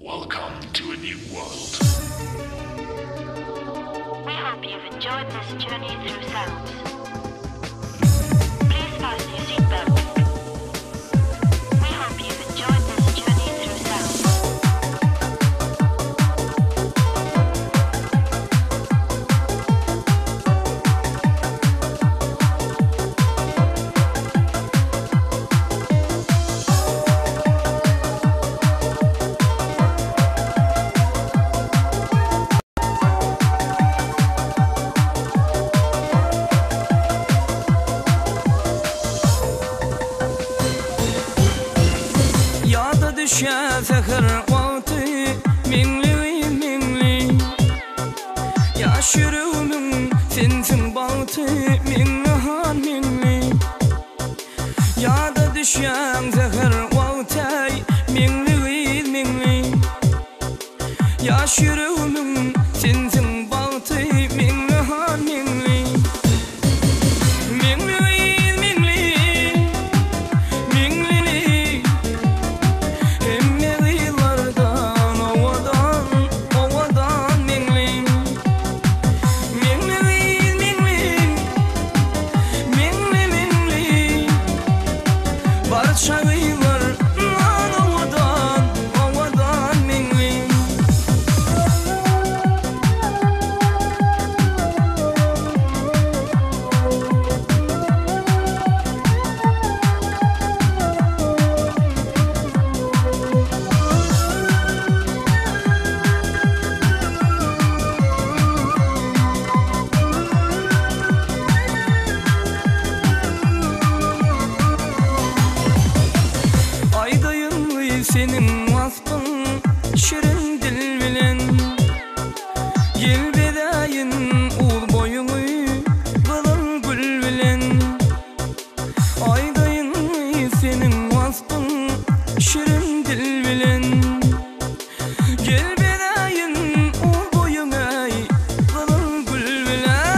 Welcome to a new world. We hope you've enjoyed this journey through sounds. Please fasten your seatbelts. We hope you've enjoyed this journey through sounds. Düşe fekir vakti minli yaş yürümün finfin bağtı minli ya da düşen fekir vakti minli yaş yürümün finfin bağtı minli senin vasfın şirin dil bilen Yelbedayin ul boyunu kılın gül bilen Aydayın senin vasfın şirin dil bilen Yelbedayin ul boyunu kılın gül bilen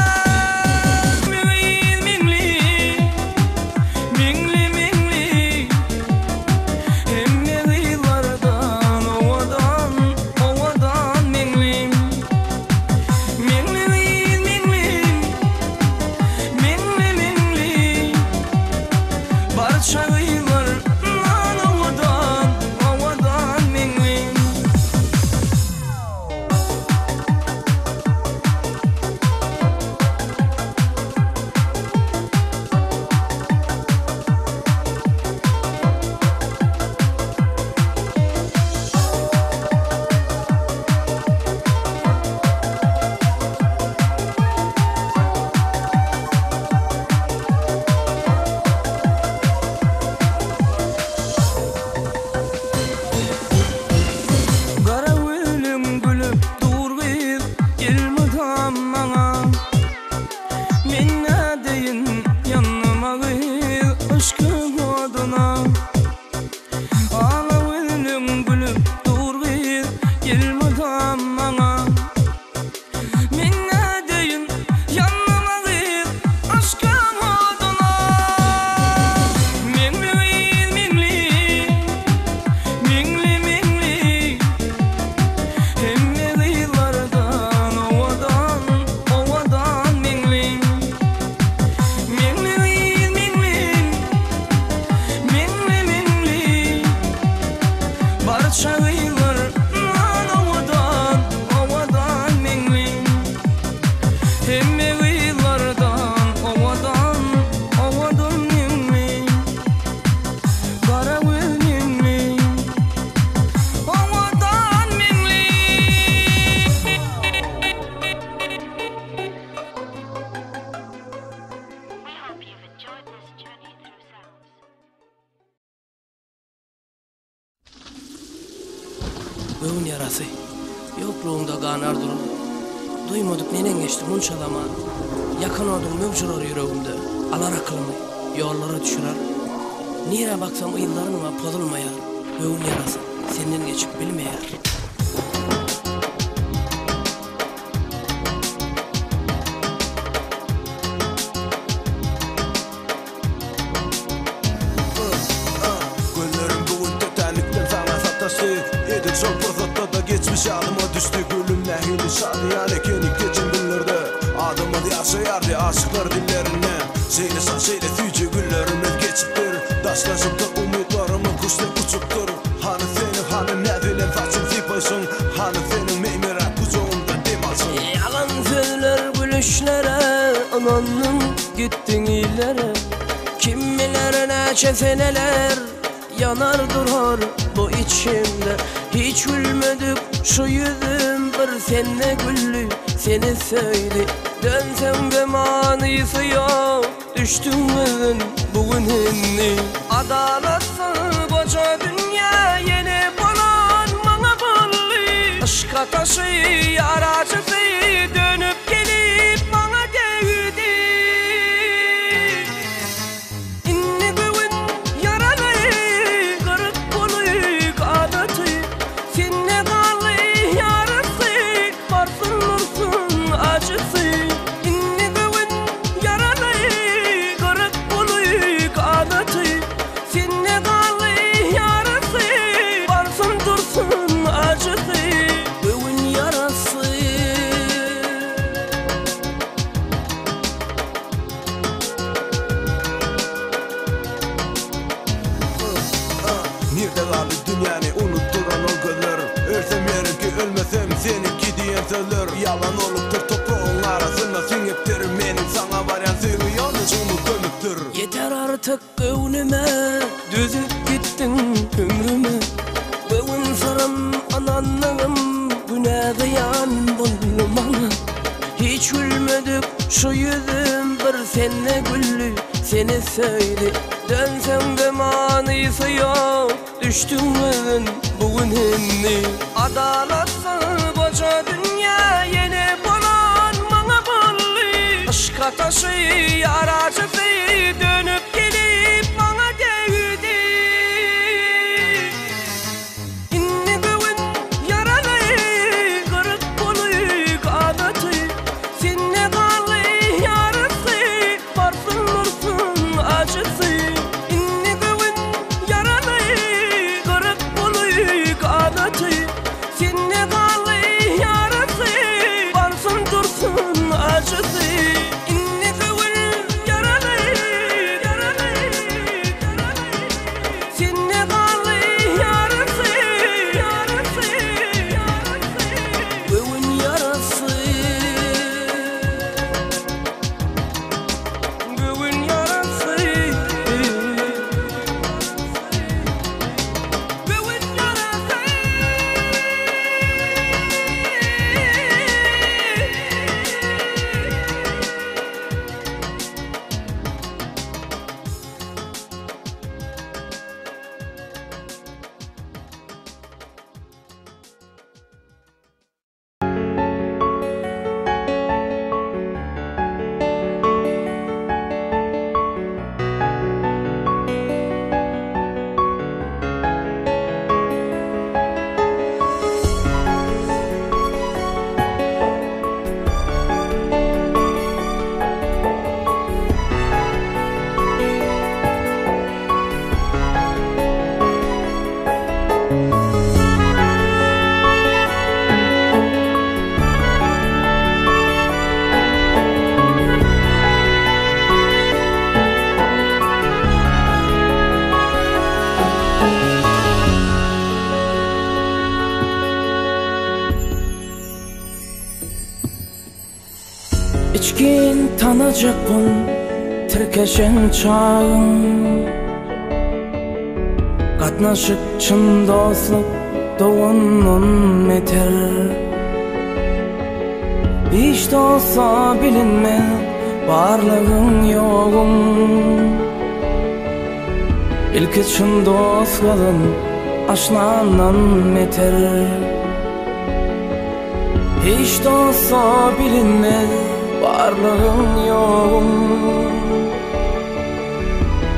Göğün yarası, yokluğunda kanar durur. Duymadık nenen geçti munçalama. Yakın oldum mevcular yüreğimde. Alar aklımı, yollara düşürer. Nire baksam yıllarıma pozulmayar. Göğün yarası, senden geçip bilmeyer. Gözlerim bugün tetenlikten sana satası. Edin çok fazla Şadıma düştü gülüm nehili şadiyan ekeni geçen günlerde adımı yaşayardı aşıklar dillerine Seylesan seyle tüyce günlerimiz geçiptir Daşlaşıp da umutlarımın kuşla uçuptur Hani senin hani ne dilen façın zipaysın Hani senin meymere kucağımda demalsın Yalan söyler gülüşlere ananın gittin ilere Kim bilir neçe seneler yanar durar bu içimde Hiç gülmedik şu yüzüm bir senne güllü seni söyledi Dönsem de manisi yok düştüm müzün bugün inni Adalatsız koca dünya yeni bulan bana bulli Aşka taşı yaracısı dönüp gelip bana değdi İnni güvün yaralı kırık kolu kanatı Senne kalı yarısı varsın vursun acısı İnni güvün yaralı kırık kolu kanatı Senne kalı yarısı varsın dursun acısı Güvün yarası Nerede kaldı dünyanı unutturan o gözler Ölsem yerim ki ölmesem seninki diyen sözler Yalan oluptur toprağın arasında sünüptür Benim sana varan sevgi yalnız umut gömüktür Yeter artık gönlüme düzüp gittin ömrüme Bugün sarım ananlığım güne kıyan buldum bana Hiç gülmedik şu yüzüm bir senne güllü seni söyledi Dönsem de manisi yok düştüm müzün bugün inni Adalatsız koca dünya yeni bulan bana bulli Aşka taşı yaracısı dönüp gelip bana değdi İnni güvün yaralı kırık kolu kanatı Senne kalı yarısı varsın vursun acısı İnni güvün yaralı kırık kolu kanatı Senne kalı yarısı varsın dursun acısı İnni güvün yaralı Senne kalı yarısı Güvün yarası Güvün yarası Güvün yarası İçkin tanacakpın tirkeşen çağın Katnaşık çın dostluk doğunun eter Hiç de olsa bilinme varlığın yoğun İlki çın dost kalın aşnanan eter Hiç de olsa bilinme varlığın yoğun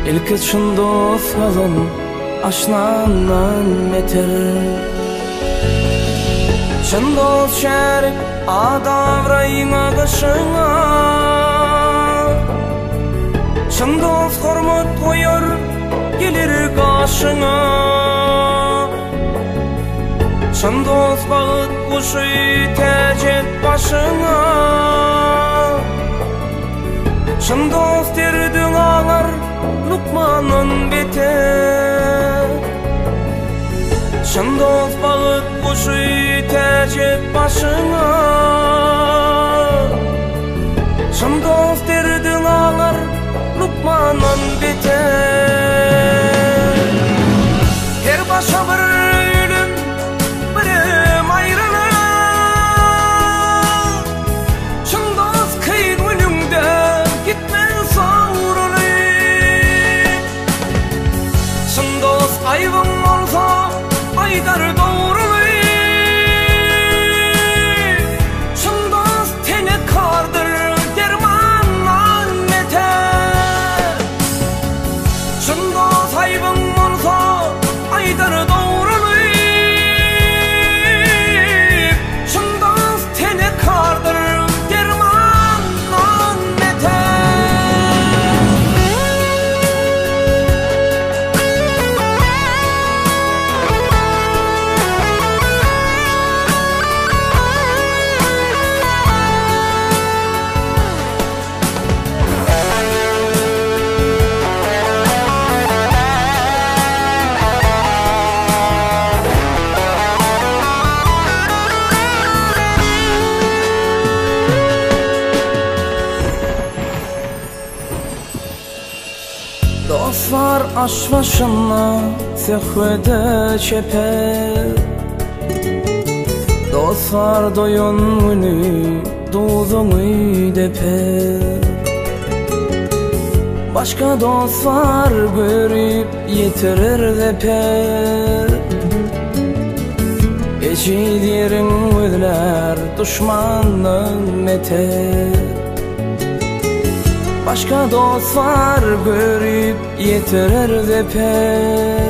İlki çın dost kalın aşnanan eter Çın dost şerik adavrayın ağışına Çın dost hormat koyar gelir karşına Şın dost bağıt kuşu tecet başına, şın dost derdin ağlar Lukman'ın bete. Şın dost bağıt kuşu tecet başına, şın dost derdin ağlar Lukman'ın bete. Her başa bir ölüm, birim ayrılık. Şın dost kıyın ölümde gitmen savrulup. Şın dost ayvın olsa aydar doğrulup. Şın dost tene kardır dermanlan mete. Şın dost ayvın olsa aydar doğrulup. Şın dost tene kardır dermanlan mete. Dostlar aş başına sehvede çeper. Dostlar doyun günü dozunu deper. Başka dostlar görüp yetirir deper. Eşidirin özler düşmanın meter. Başka dostlar görüp yetirir deper.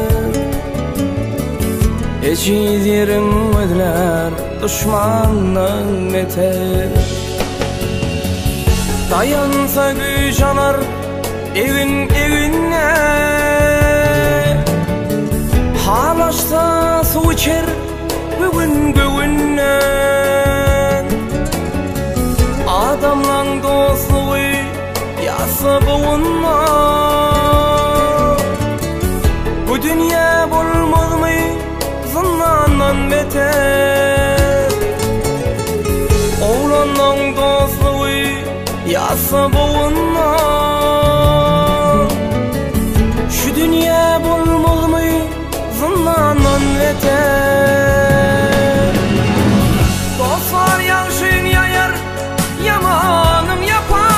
Eşidirin özler düşmanın meter. Dayansa güç anar evin evine, halaşsa su içer bugün göğünden. Adamlan dostluğu yasa boğunma, bu dünya bulmaz mı zınnanan beter. Oğlanın dostluğu yasa boğunma, şu dünya bulmaz mı zınnanan beter. Dostlar yaşın yayar, yamanım yapar.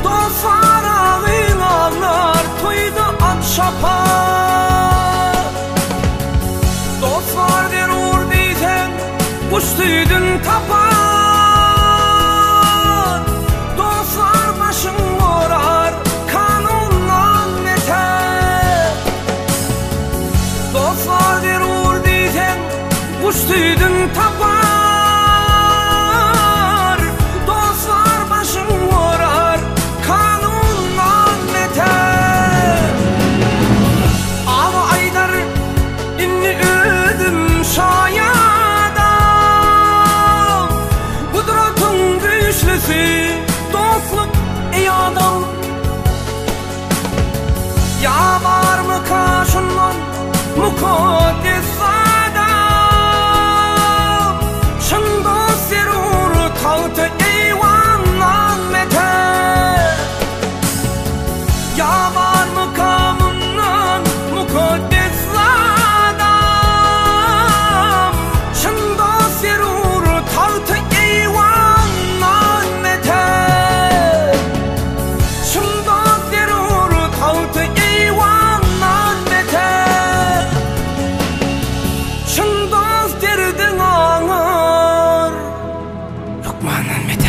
Dostlar ağın ağlar, toyda at şapar. Dostlar der uğur deysen, kuştuydun tapar. Dostlar başın vurar, kanundan meter. Dostlar der uğur deysen, kuştuydun tapar. Dostlar başın vurar, kanundan meter. Ağa aydar inni ödüm şayadam. Kudratın güçlüsü dostluk ey adam. Ya var mı karşından mukaddes adam. Şın dost zerur tahtı eyvanlan meter. Ya var mı kamından mukaddes adam. Şın dost zerur tahtı eyvanlan meter. Şın dost zerur tahtı eyvanlan meter. Şın dost derdin ağır Lukman'ın meter.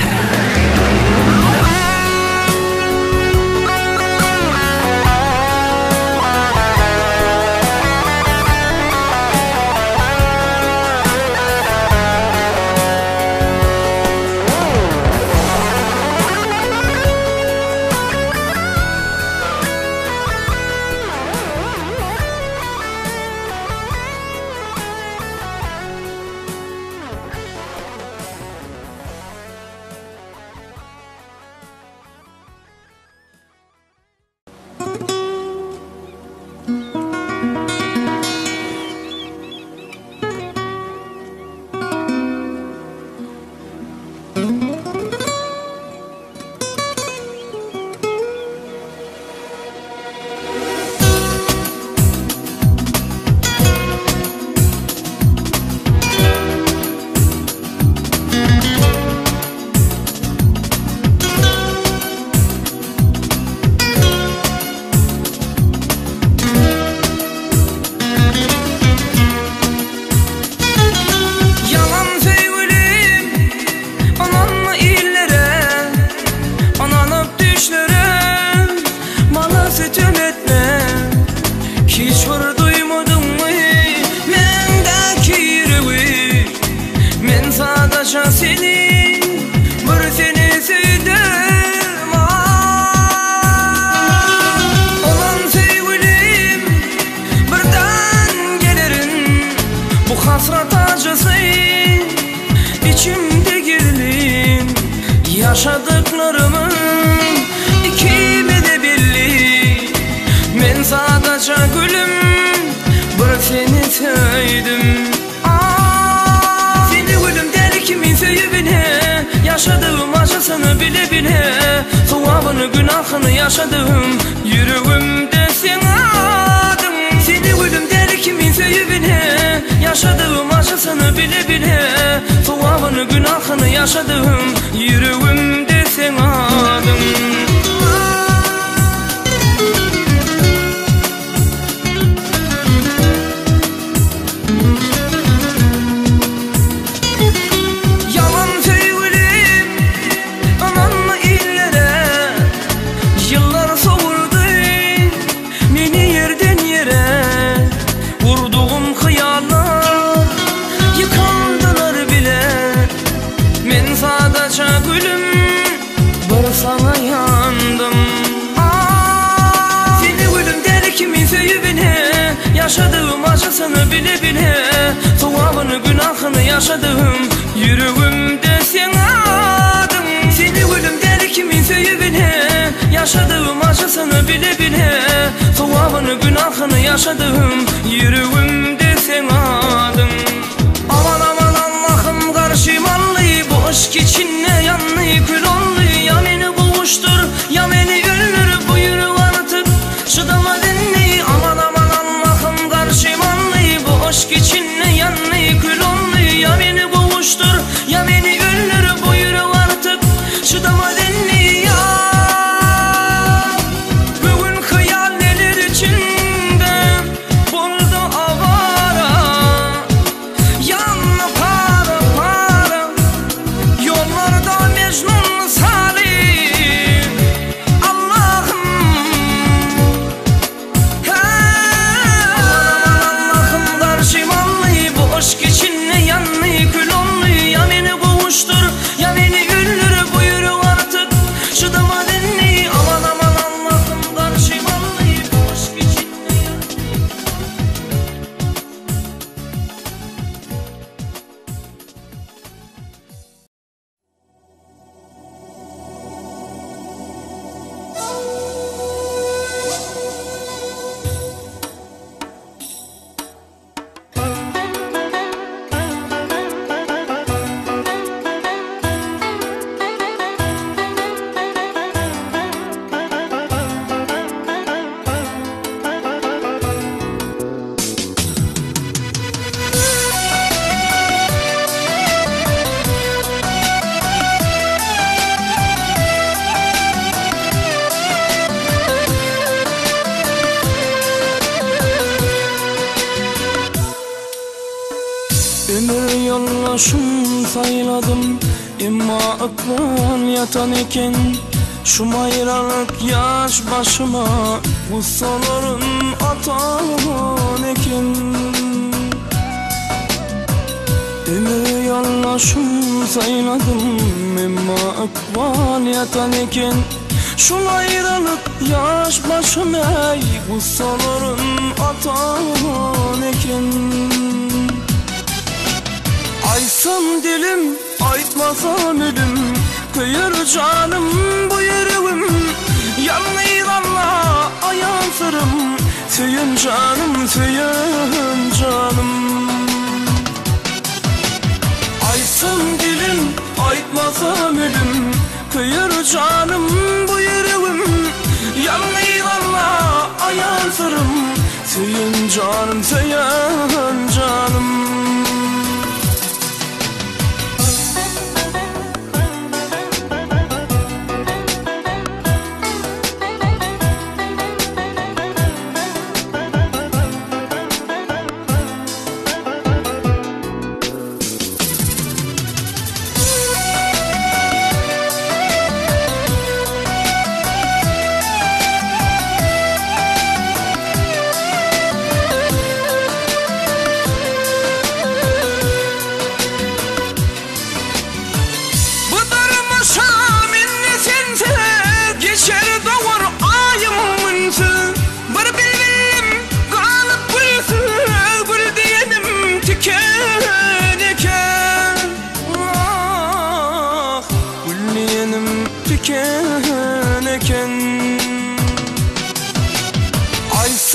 sitem etme. Hiç var duymadın mı mendeki yüreği? Men sadece seni, bir seni sevdim. Olan sevgilim birden gelirin, bu hasret acısı içimde girdin. Yaşadıklarımın ikime de belli. Men sadece gülüm bir seni sevdim. Seni gülüm deli kimin sevibine, yaşadığım acısını bile bile, sevabını günahını yaşadım, yüreğimde sen adın. Seni gülüm deli kimin sevibine, yaşadığım acısını bile bile, sevabını günahını yaşadım, yüreğimde sen adın. Sana yandım. Seni gülüm deli kimin sevibine, yaşadığım acısını bile bile, sevabını günahını yaşadım, yüreğimde sen adın. Seni gülüm deli kimin sevibine, yaşadığım acısını bile bile, sevabını günahını yaşadım, yüreğimde sen adın. Aman aman Allah'ım karşımallı, bu aşk içinde yanlı kül oldu. Ya beni boğuştur, ya beni öldür, buyur artık şıdama dinle. Aman aman Allah'ım karşımallı, bu aşk içinde yanlı kül oldu. Ya beni boğuştur, ya beni öldür, buyur artık şıdama dinle. Ya bugün hayaller içinde buldu avara, yanına para para, yollarda Mecnun ömür yollaşım sayladım, imma aklan yatan eken. Şu ayrılık yaş başıma, bu sonların atan eken. Ömür yollaşım sayladım, imma aklan yatan eken. Şu ayrılık yaş başıma, bu sonların atan eken. Aysam dilim, aytmasam ölüm, kıyır canım bu yüreğim. Yanlıylanla ayansırım, tüyün canım, tüyün canım. Aysam dilim, aytmasam ölüm, kıyır canım bu yüreğim. Yanlıylanla ayansırım, tüyün canım, tüyün canım.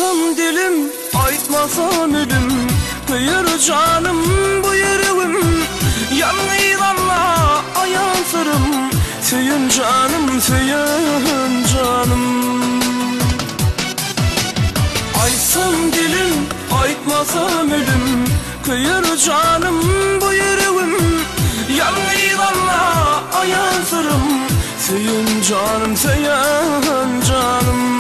Aysam dilim, aytmasam ölüm, kıyır canım bu yüreğim. Yanıylanla ayansırım, söyün canım, söyün canım. Aysam dilim, aytmasam ölüm, kıyır canım bu yüreğim. Yanıylanla ayansırım, söyün canım, söyün canım.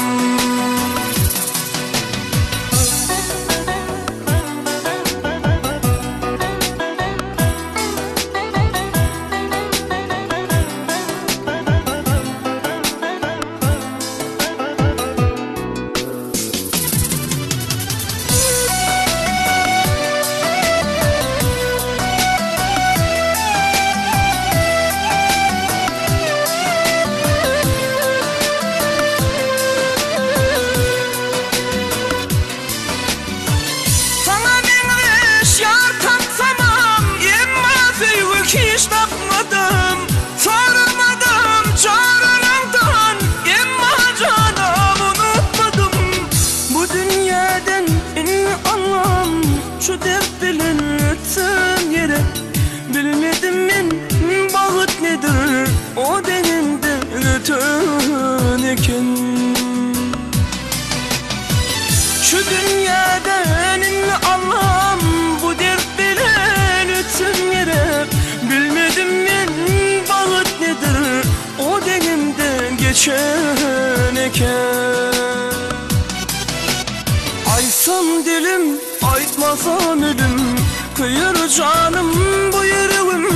Hiç tapmadım, sarılmadım çağrınından, emma canım unutmadım. Bu dünyadan en anlam, şu dert bilinirsin yere. Bilmedim men bağıt nedir, o denimde ötön eken. Şu dünyadan en anlam, bu dert bilinirsin yere. Bilmedim men bağıt nedir, o denimden geçen eken. Aysam dilim, aytmasam ölüm, kıyır canım bu yüreğim.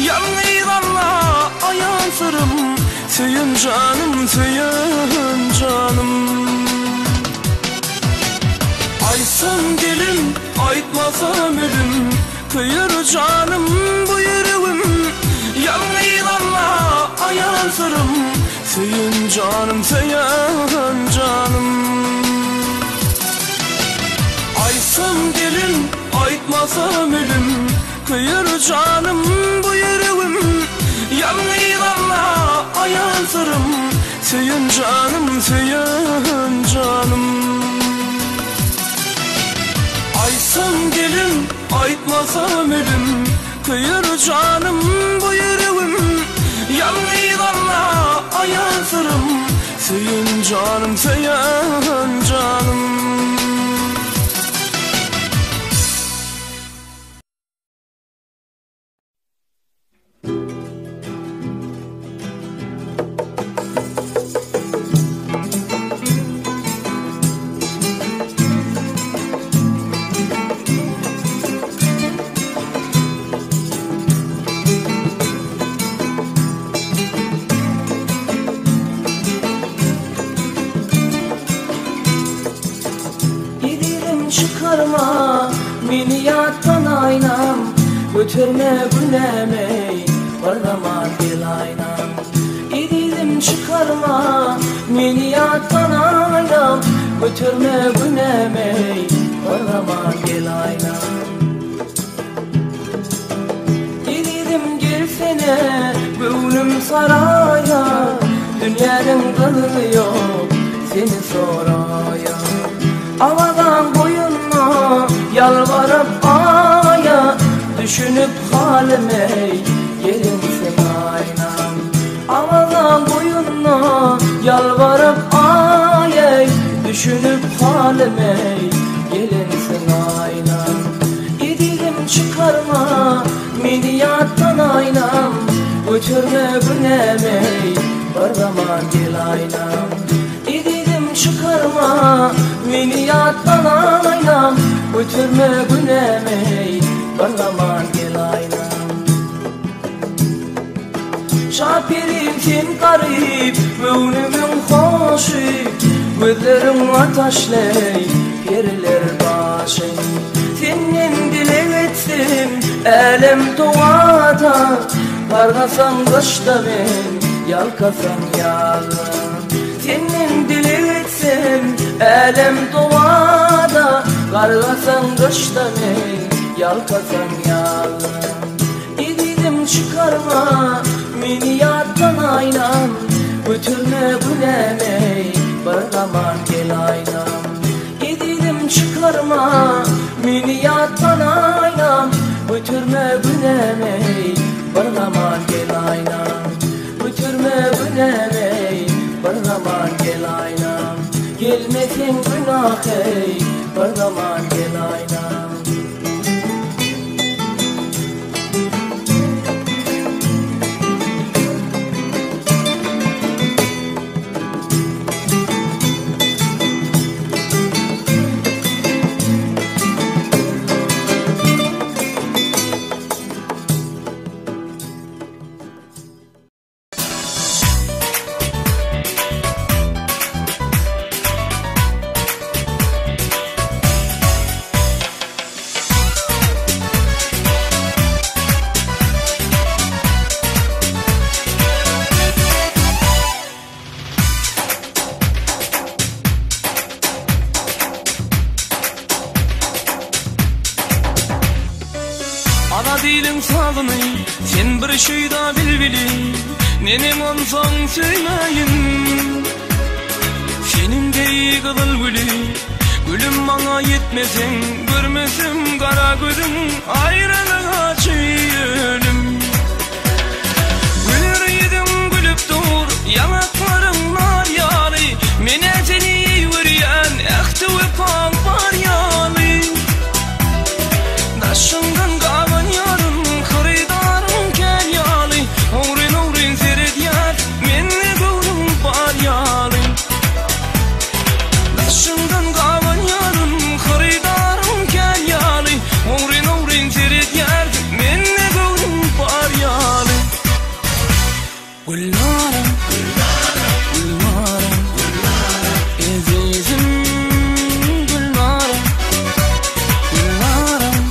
Yanıylanla ayansırım, söyün canım, söyün canım. Aysam dilim, aytmasam ölüm, kıyır canım bu yüreğim. Yanıylanla ayansırım, söyün canım, söyün canım. Aysam dilim, aytmasam ölüm, kıyır canım bu yüreğim. Yanıylanla ayansırım, söyün canım, söyün canım. Aysam dilim, aytmasam ölüm, kıyır canım bu yüreğim. Yanıylanla ayansırım, söyün canım, söyün canım. Çıkarma beni yattan aynam, götürme günemey, barlama gel aynam. İdilim çıkarma beni yattan aynam, götürme günemey, barlama gel aynam. İdilim gelsene gönlüm saraya, dünyanın kılıyor seni soraya. Avadan boyunma yalvarıp aya, düşünüp halime gelinsin aynam. Avadan boyunma yalvarıp aya, düşünüp halime gelinsin aynam. İdilim çıkarma beni yattan aynam, götürme günemey, barlama gel aynam. İdilim çıkarma beni yattan aynam, götürme günemey, barlama gel aynam. Şapirim sen garip, gönlümün hoşu, gözlerim ateşley, periler başı. Senin dilek etsin, elem doğada, kargasan kışta ben, yalkasan yazın. Senin dilek etsin, elem doğada, kargasan kışta ben, yalkasan yazın. İdilim çıkarma beni yattan aynam, götürme gülemey, barlama gel aynam. çıkarma mini yattan aynam götürme günemey bir zaman gel aynam götürme günemey bir zaman gel aynam gelmesin günah ey bir zaman gel aynam. Ana dilim sağını sen bir şey da bilbilin nenem olsan söyleyin senin de iyi kızıl gülüm gülüm bana yetmesen görmesem kara gözüm ayrılığa çiğelim gülür yedim gülüp dur yanaklarım nar yağlı mene seni vuryan ehtü ve pan var yağlı Daşından kalan yarın kırıdarım kel yağlı Uğrin uğrin seret yar menle gönlüm var yağlı Daşından kalan yarın kırıdarım kel yağlı Uğrin uğrin seret yar menle gönlüm var yağlı Gülnaram Gülnaram Ezizim Gülnaram Gülnaram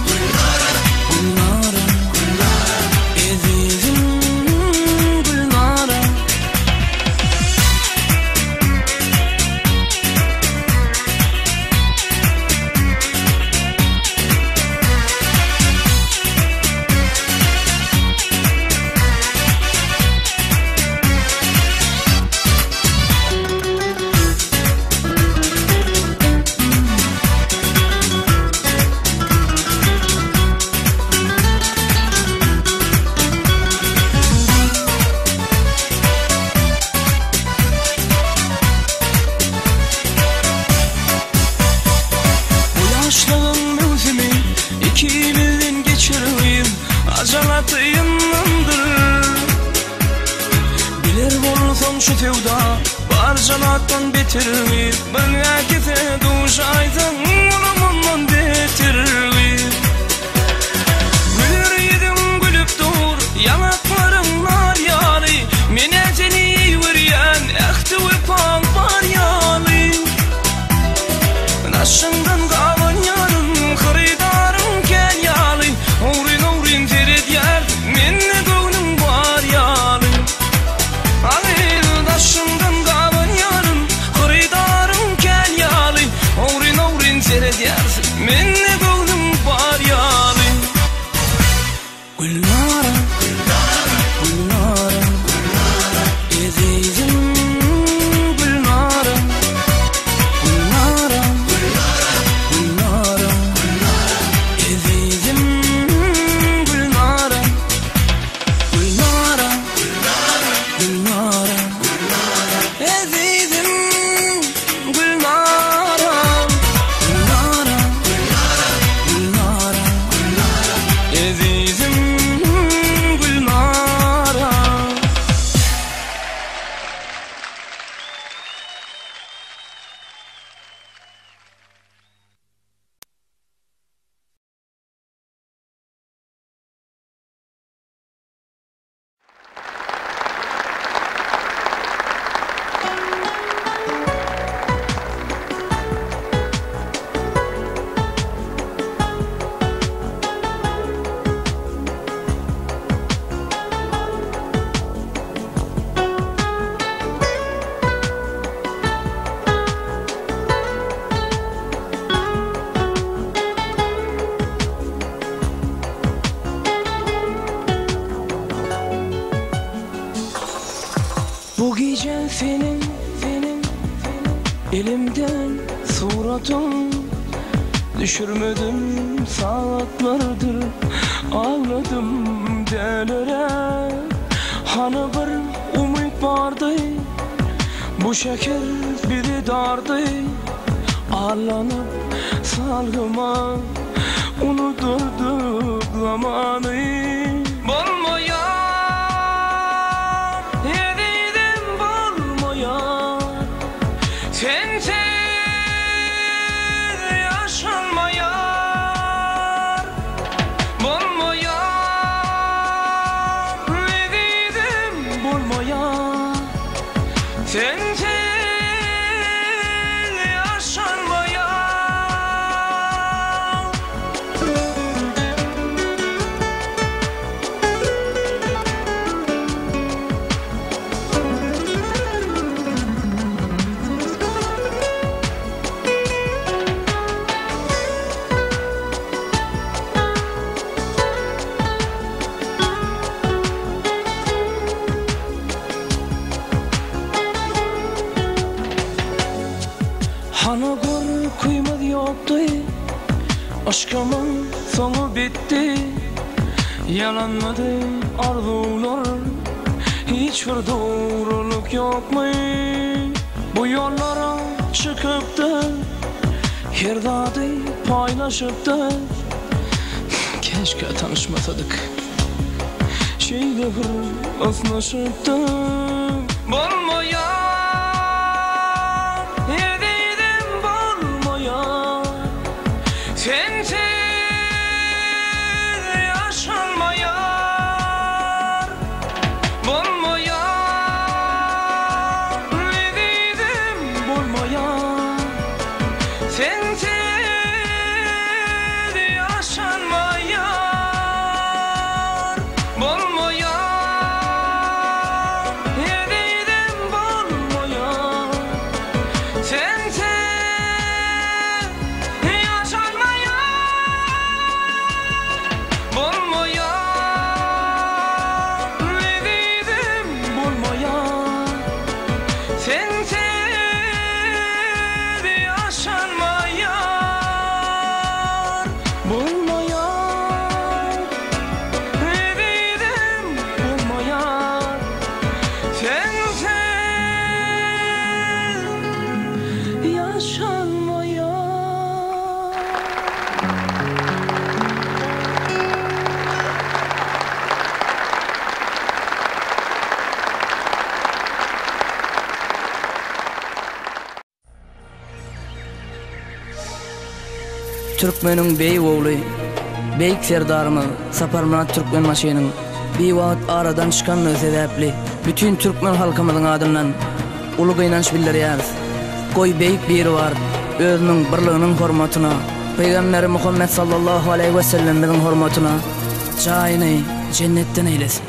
İkimizin geçireyim acalatıyımdır Bilir olsam şu tevda barcalattan betirip bana kese duşaysan onumdan betirip Gülür yedim gülüp dur yanaklarım nar yağlı mene seni vuryan ehtü ve pan var yağlı Daşından kalan yarın kırıdarım kel yağlı Uğrin uğrin seret yar menle gönlüm var yağlı Daşından kalan yarın kırıdarım kel yağlı Uğrin uğrin seret yar menle gönlüm var yağlı Gülnaram Gülnaram Ezizim Gülnaram Gülnaram Gülnaram Ezizim Gülnaram Gülnaram Gülnaram Ezizim Gülnaram Gülnaram Gülnaram Ezizim Gülnaram Bu gece senin elimden suratın Düşürmedim saatlardır ağladım delere. Hani bir umut vardı, bu şeker biri dardı. Ağlanıp salgıma unuturduk zamanı. Bolmayan, yedim bolmayan, sensiz yaşanmayan. Bolmayan, yedim bolmayan, sensiz yaşanmayan. Hani gör kıymet yoktu, aşkımın sonu bitti. Yalanmadı arzular, hiçbir doğruluk yok mu? Bu yollara çıkıp da her dadı paylaşıp da keşke tanışmasadık, şeyde bir ıslaşıp da. Bolmayan, sensiz yaşanmayan. Bolmayan, yedim bolmayan, sensiz yaşanmayan. Bolmayan, yedim bolmayan, sensiz Türkmenin bey oğlu, beyik serdarımı Saparmurat Türkmen maşinin bir vaat aradan çıkanlığı sebepli bütün Türkmen halkımızın adından ulu kıynanç bildirýäris. Koy beyik biri var, özünün birliğinin hormatına, Peygamberi Muhammed sallallahu aleyhi ve sellem'in hormatına caýyny cennetten eylesin.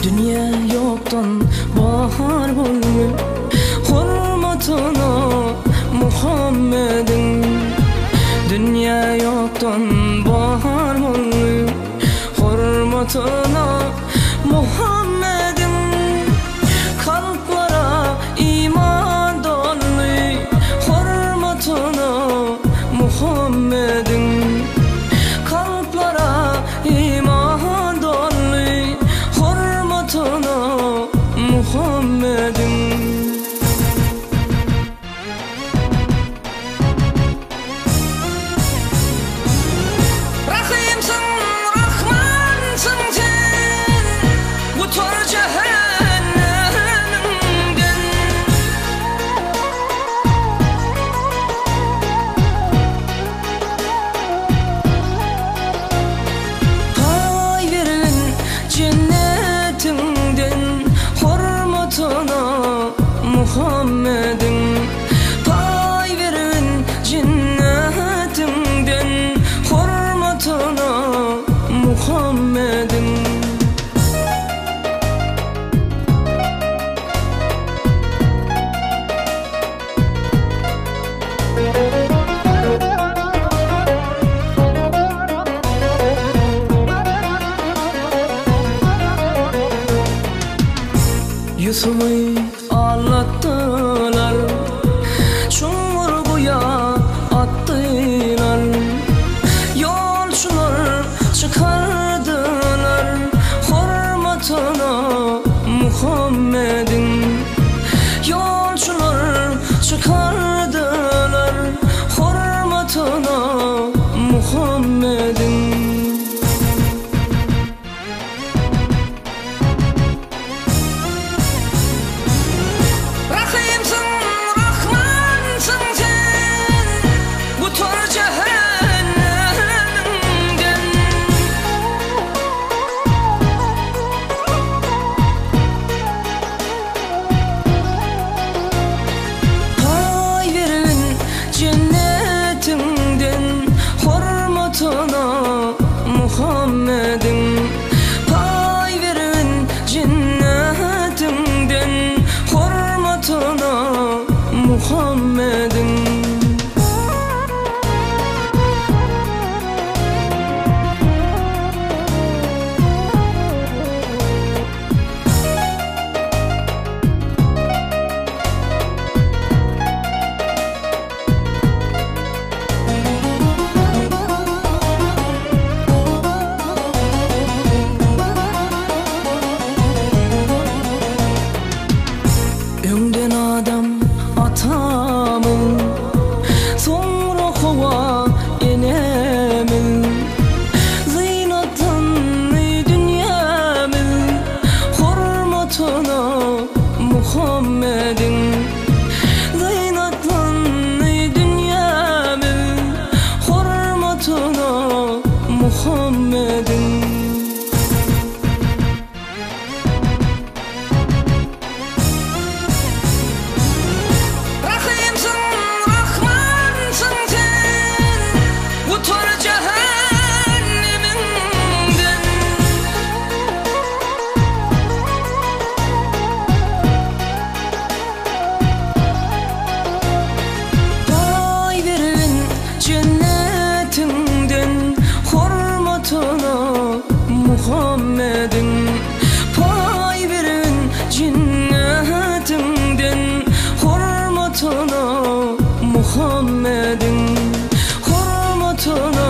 Dünya yoktan bahar bulmuş, hurmatına Muhammed'in. Dünya yoktan bahar bulmuş, hurmatına Muhammed'in. Kalplara iman dolu, hurmatına Muhammed'in. Kalplara iman dolu, hurmatına Muhammed'in. Rahimsin, Rahmansın sen. Uyutmayı ağlattılar, çukurguya attılar. Yolcular çıkardılar hürmetine Muhammed'in. Yolcular çıkardılar hürmetine Muhammed'in. Muhammed'in pay verin cennetinden hürmetine Muhammed'in. Önden adam atamın, sonra kova enemin. Zeynatten dünyamın hürmetine Muhammed'in. Zeynatten dünyamın hürmetine Muhammed'in. Muhammed'in pay verin cennetinden hürmetine Muhammed'in. Hürmetine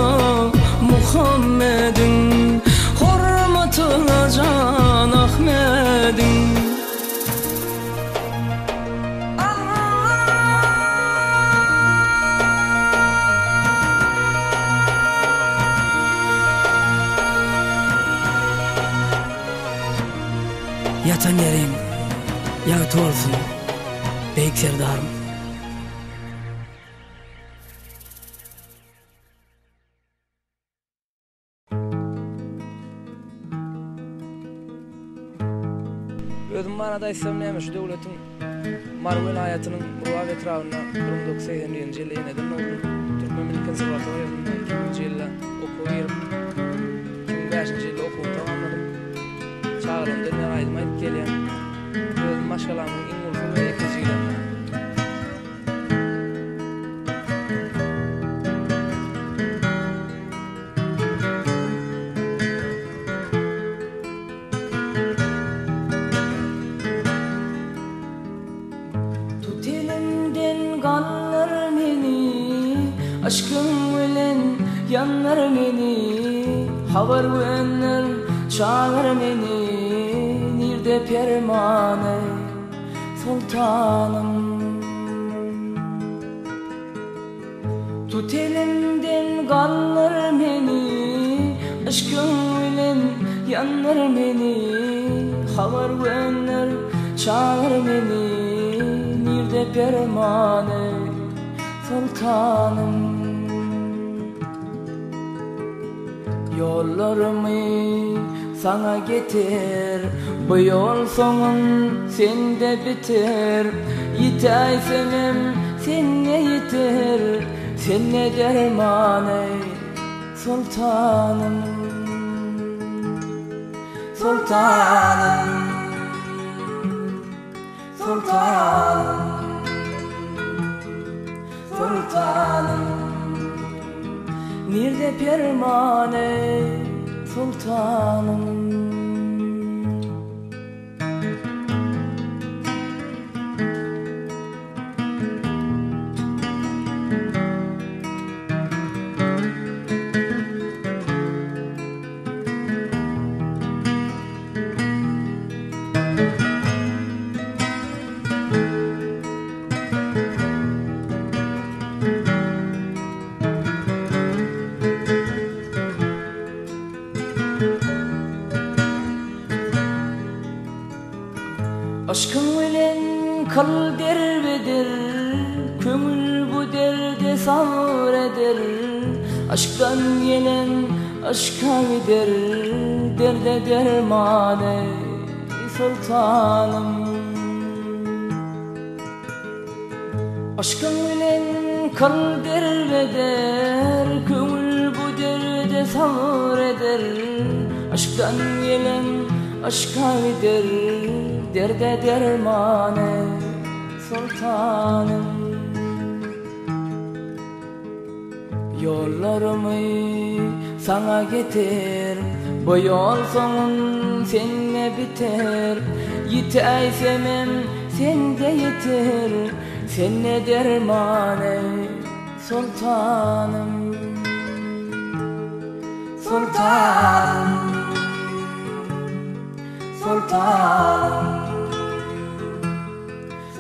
Muhammed'in, hürmetine Can Ahmet'in. Yatan yerim yağıtı olsun Beyik Serdarım. Özüm manada istemleyemem şu devletin Marmel hayatının ruha ve travına 1980 yılı yeniden oldu. Türkmen Milli Konservatuvarı'nda 2000 yılda okuyup 2005 yılda okuyup tamamladım. Çağrımdan ben ayrılmayıp geliyorum. Özüm maşgalamın en ulfu ve ekiciyle. Tut elimden kanlar beni, aşkın bilen yanlar beni. Havar verenler çağır beni, nirde permane sultanım. Tut elimden kanlar beni, aşkın bilen yanlar beni. Havar verenler çağır beni, nirde permane sultanım. Yollarımı sana getir, bu yol sonun sende biter. Yitaysenem sen ne yeter, sen ne derman ey sultanım. Sultanım, sultanım, sultanım. Nirde permane sultanım. Aşkın bilen kal derbeder, köngül bu derde sabreder. Aşktan gelen aşka gider, derde derman ey sultanım. Aşkın bilen kal derbeder, köngül bu derde sabreder. Aşktan gelen aşka gider, derde derman ey sultanım. Yollarımı sana getir, bu yol sonun seninle biter. Yiteysem sen de yeter, sen ne derman ey sultanım. Sultanım, sultanım,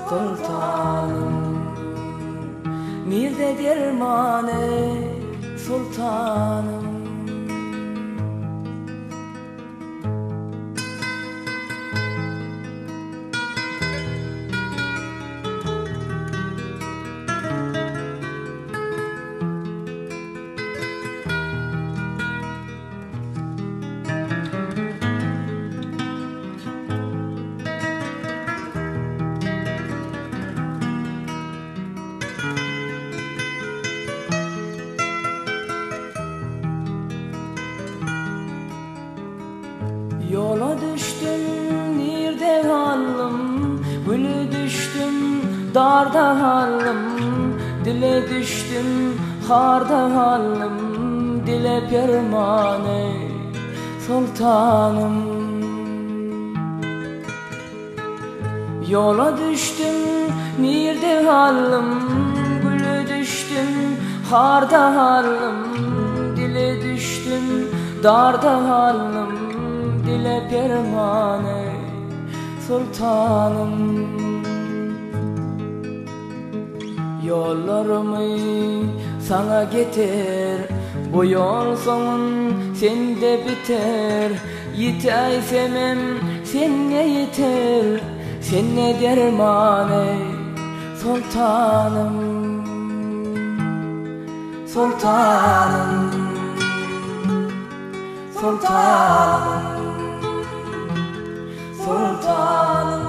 sultanım. Nerede derman ey sultanım. Yola düştüm, nerede kaldım? Gülü düştüm, darda kaldım. Dile düştüm, harda kaldım. Dile perman ey sultanım. Yola düştüm, nerede kaldım? Gülü düştüm, harda kaldım. Dile düştüm, darda kaldım. Dile perman ey sultanım. Yollarımı sana getir, bu yol sonun sende biter. Yiteysem sen ne yeter, sen ne derman ey sultanım. Sultanım, sultanım, sultanım.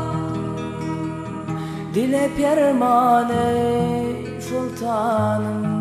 Dile perman ey sultanım.